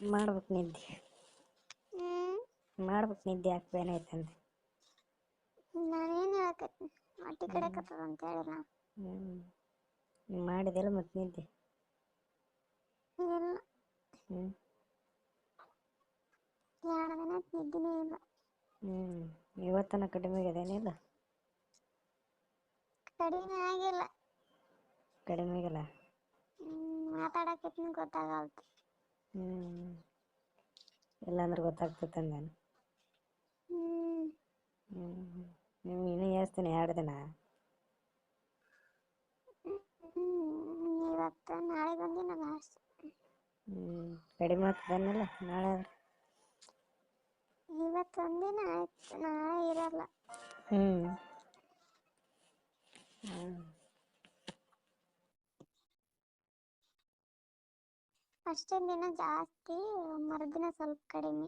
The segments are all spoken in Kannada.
ಮಾಡ್ಬೇಕು ನಿದ್ದೆ. ಮಾಡ್ಬೇಕು ನಿದ್ದೆ ಯಾಕೆ ಏನಾಯ್ತಂದೆ. ನಾನೇನು ಹೇಳಕತ್ತೀನಿ ಹೊಟ್ಟಿ ಕಡೆಕತ್ತದ ಅಂತ ಹೇಳಿಲ್ಲ. ಮಾಡಿದೆಲ್ಲ ಮತ್ತೆ ನಿದ್ದೆ. ಇಲ್ಲ ಹ್ಞೂ 2 ದಿನ ನಿದ್ದಿನೇ ಇಲ್ಲ. ಇವತ್ತನ ಕಡಿಮೆ ಆಗಿದೇನಿಲ್ಲ. ಕಡಿಮೆ ಆಗಿಲ್ಲ. ಕಡಿಮೆ ಆಗಿಲ್ಲ. ಮಾತಾಡಕತ್ತೀನಿ ಗೊತ್ತಾಗಲ್ತು. ಇಲ್ಲಾಂದ್ರೆ ಗೊತ್ತಾಗ್ತೈತೆ ನಾನು. ನೀವು ಇನ್ನೂ ಹೇಳ್ತೀನಿ 2 ದಿನ. ಇವತ್ತು ನಾಳೆಗೆ ಒಂದಿನ ಲಾಸ್ಟ್. ಕಡಿಮೆ ಆಗ್ತದನ್ನೆಲ್ಲ ನಾಳೆ. ಇವತ್ತು ಒಂದಿನ ಆಯ್ತು, ನಾಳೆ ಇರಲ್ಲ. ಫಸ್ಟಿನ ದಿನ ಜಾಸ್ತಿ, ಮರುದಿನ ಸ್ವಲ್ಪ ಕಡಿಮೆ.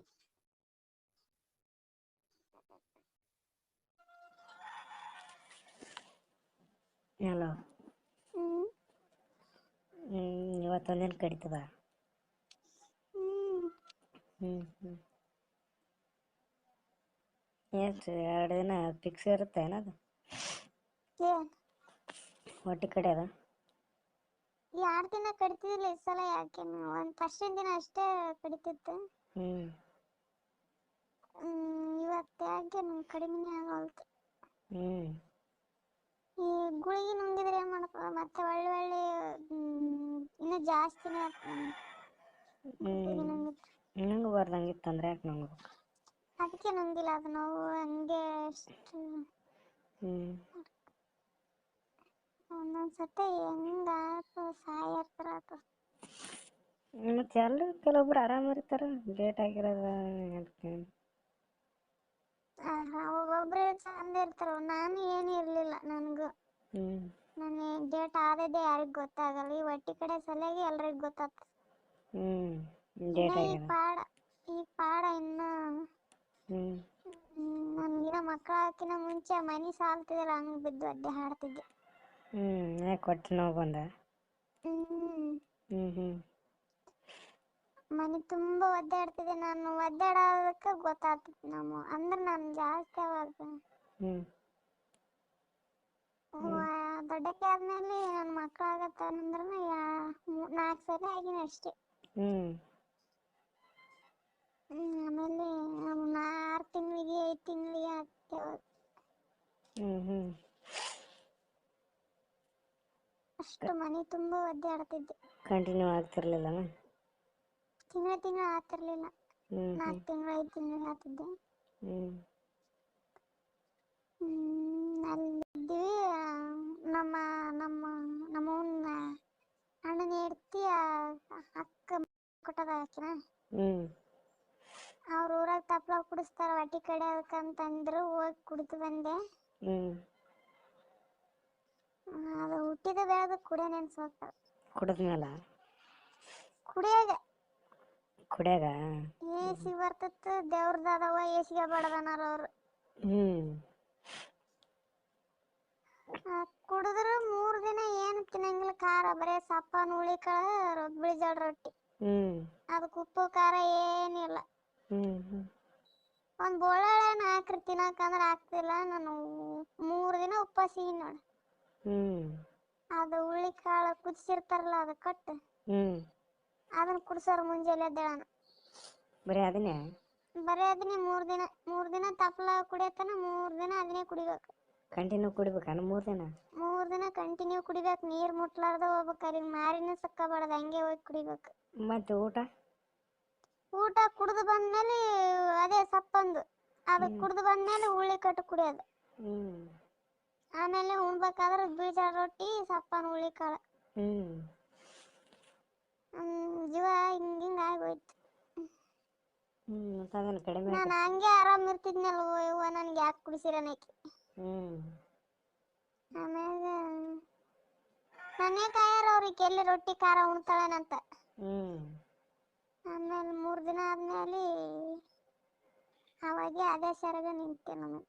ಹಲೋ. ಇವತ್ತೊಂದಿನ ಕಡಿತದ. ಏನು 2 ದಿನ ಫಿಕ್ಸ್ ಇರುತ್ತೆ ಏನದು ಹೊಟ್ಟೆ ಕಡಿಯೋದು. 2 ದಿನ ಕಡಿತಿದ್ದಿಲ್ಲ ಈ ಸಲ. ಯಾಕೆ ಒಂದು ಫಸ್ಟಿನ ದಿನ ಅಷ್ಟೇ ಕಡಿತಿತ್ತು. ಇವತ್ತು ಯಾಕೆ ಕಡಿಮೆನೇ ಆಗಲ್ತು. ಈ ಗುಳಿಗೆ ನುಂಗಿದ್ರೆ ಏನು ಮಾಡ್ತದ ಮತ್ತೆ ಒಳ್ಳೆ ಇನ್ನೂ ಜಾಸ್ತಿನೇ ಆಗ್ತದೆ. ನುಂಗಬಾರ್ದಂಗಿತ್ತು ಅಂದ್ರೆ ಯಾಕೆ ನುಂಗ್ಬೇಕು. ಅದಕ್ಕೆ ನುಂಗಿಲ್ಲ. ಅದು ನೋವು ಹಂಗೆ ಅಷ್ಟು. ಒಂದೊಂದ್ಸತಿ ಹೆಂಗಾಗ್ತದೆ ಸಾಯರ್ತರ ಆಯ್ತು. ಮತ್ತು ಎಲ್ಲರೂ ಕೆಲವೊಬ್ರು ಆರಾಮಿರ್ತಾರೆ. ಲೇಟ್ ಆಗಿರೋದು ಹೇಳ್ತೀನಿ. ಒಬ್ಬೊಬ್ರು ಚಂದ ಇರ್ತಾರ. ನಾನು ಏನು ಇರಲಿಲ್ಲ ನನಗೂ. ನಾನು ಡೇಟ್ ಆದದ್ದೇ ಯಾರಿಗೆ ಗೊತ್ತಾಗಲ್ಲ. ಈ ಹೊಟ್ಟಿ ಕಡೆ ಸಲಿಯಾಗಿ ಎಲ್ರಿಗೂ ಗೊತ್ತಾಗ್ತದೆ. ಈ ಪಾಡ ಇನ್ನು ನನಗಿನ ಮಕ್ಕಳ ಹಾಕಿನ ಮುಂಚೆ ಮನೆ ಸಾಲ್ತಿದ್ದಿಲ್ಲ, ಹಂಗೆ ಬಿದ್ದು ಅಡ್ಡೆ ಹಾಡ್ತಿದ್ದೆ. ಯಾಕೆ ಹೊಟ್ಟೆ ನೋವು ಬಂದ? ಮನೆ ತುಂಬ ಒದ್ದಾಡ್ತಿದ್ದೆ. ನಾನು ಒದ್ದಾಡೋದಕ್ಕೆ ಗೊತ್ತಾಗ್ತಿತ್ತು ಅಂದ್ರೆ ನಾನು ಜಾಸ್ತಿ ಅವಾಗ ದೊಡ್ಡಕ್ಕೆ ಆದ್ಮೇಲೆ ನನ್ನ ಮಕ್ಕಳು ಆಗತ್ತಂದ್ರೆ 4 ಸಲ ಆಗಿನ ಅಷ್ಟೇ. ಆಮೇಲೆ 6 ತಿಂಗಳಿಗೆ 5 ತಿಂಗಳಿಗೆ ಆಗ್ತೇವೆ. ಅಷ್ಟು ಮನೆ ತುಂಬ ಒದ್ದಾಡ್ತಿದ್ದೆ. ಕಂಟಿನ್ಯೂ ಆಗ್ತಿರ್ಲಿಲ್ಲ. ತಿಂಗಳು ಆಗ್ತಿರ್ಲಿಲ್ಲ. 4 ತಿಂಗಳು 5 ತಿಂಗಳಿಗೆ ಆಗ್ತಿದ್ದೆ. ಅಲ್ಲಿದ್ವಿ. ನಮ್ಮ ನಮ್ಮ ನಮ್ಮವನ್ನ ಅಣ್ಣನ ಹೆಂಡ್ತಿ ಅಕ್ಕ ಕೊಟ್ಟದ ಹಾಕಿನ. ಅವ್ರ ಊರಾಗ ತಪ್ಪಲ ಕುಡಿಸ್ತಾರ ಹೊಟ್ಟಿ ಕಡೆ ಅದಕ್ಕಂತಂದ್ರು. ಹೋಗಿ ಕುಡಿದು ಬಂದೆ. ಅದು ಹುಟ್ಟಿದ ಬೆಳೆದ ಕುಡಿಯ ನೆನ್ಸೋಗ್ತಾರ. ಕುಡಿದ್ಮೇಲ ಕುಡಿಯಾಗ ಏಸಿ ಬರ್ತತ್ತು. ದೇವ್ರದವ ಏಸಿಗೆ ಬಡದನಾರ ಅವ್ರು. ಕುಡಿದ್ರು 3 ದಿನ ಏನು ತಿನ್ನಂಗಿಲ್ಲ. ಖಾರ ಬರೇ ಸಪ್ಪನ ಹುಳಿಕಾಳು ಬಿಳಿಜಾಳ ರೊಟ್ಟಿ. ಅದಕ್ಕೆ ಉಪ್ಪು ಖಾರ ಏನಿಲ್ಲ. ಒಂದು ಬೋಳಾಳೆನ ಹಾಕ್ರಿ ತಿನ್ನಕಂದ್ರೆ ಆಗ್ತಿಲ್ಲ. ನಾನು 3 ದಿನ ಉಪವಾಸ ನೋಡಿ. ಅದು ಹುಳಿಕಾಳು ಕುದಿಸಿರ್ತಾರಲ್ಲ ಅದು ಕಟ್ಟು ಅದನ್ನ ಕುಡ್ಸೋರು ಮುಂಜಾನೆ ಎದ್ದೇಳನ. ಬರೀ ಅದನ್ನೇ 3 ದಿನ ತಪ್ಪಲ ಕುಡಿಯತನ 3 ದಿನ ಅದನ್ನೇ ಕುಡಿಬೇಕು. ಕಂಟಿನ್ಯೂ ಕುಡಿಬೇಕಾ 3 ದಿನ? 3 ದಿನ ಕಂಟಿನ್ಯೂ ಕುಡಿಬೇಕು. ನೀರು ಮುಟ್ಲಾರ್ದ ಹೋಗ್ಬೇಕು. ಅಲ್ಲಿ ಮಾರಿನ ಸಕ್ಕಬಾರ್ದು, ಹಂಗೆ ಹೋಗಿ ಕುಡಿಬೇಕು. ಮತ್ತೆ ಊಟ ಕುಡ್ದು ಬಂದ್ಮೇಲೆ ಅದೇ ಸಪ್ಪಂದು ಅದು ಕುಡ್ದು ಬಂದ್ಮೇಲೆ ಹುಳಿ ಕಟ್ಟು ಕುಡಿಯೋದು. ಆಮೇಲೆ ಉಣ್ಬೇಕಾದ್ರೆ ಬೀಜ ರೊಟ್ಟಿ ಸಪ್ಪನ ಹುಳಿಕಾಳು. ಜೀವ ಹಿಂಗ ಆಗೋಯ್ತು. ನಾನು ಹಂಗೆ ಆರಾಮ್ ಇರ್ತಿದ್ನಲ್ವ. ಇವ ನನ್ಗೆ ಯಾಕೆ ಕುಡಿಸಿರನಕಿ. ಆಮೇಲೆ ನನ್ನೇ ಕಾಯಾರ ಅವ್ರಿಗೆ ಎಲ್ಲಿ ರೊಟ್ಟಿ ಖಾರ ಉಣ್ತಾಳೇನಂತ. ಆಮೇಲೆ 3 ದಿನ ಆದ್ಮೇಲೆ ಅವಾಗೆ ಅದೇ ಸೆರಗ ನಿಂತೆ ನಾನು.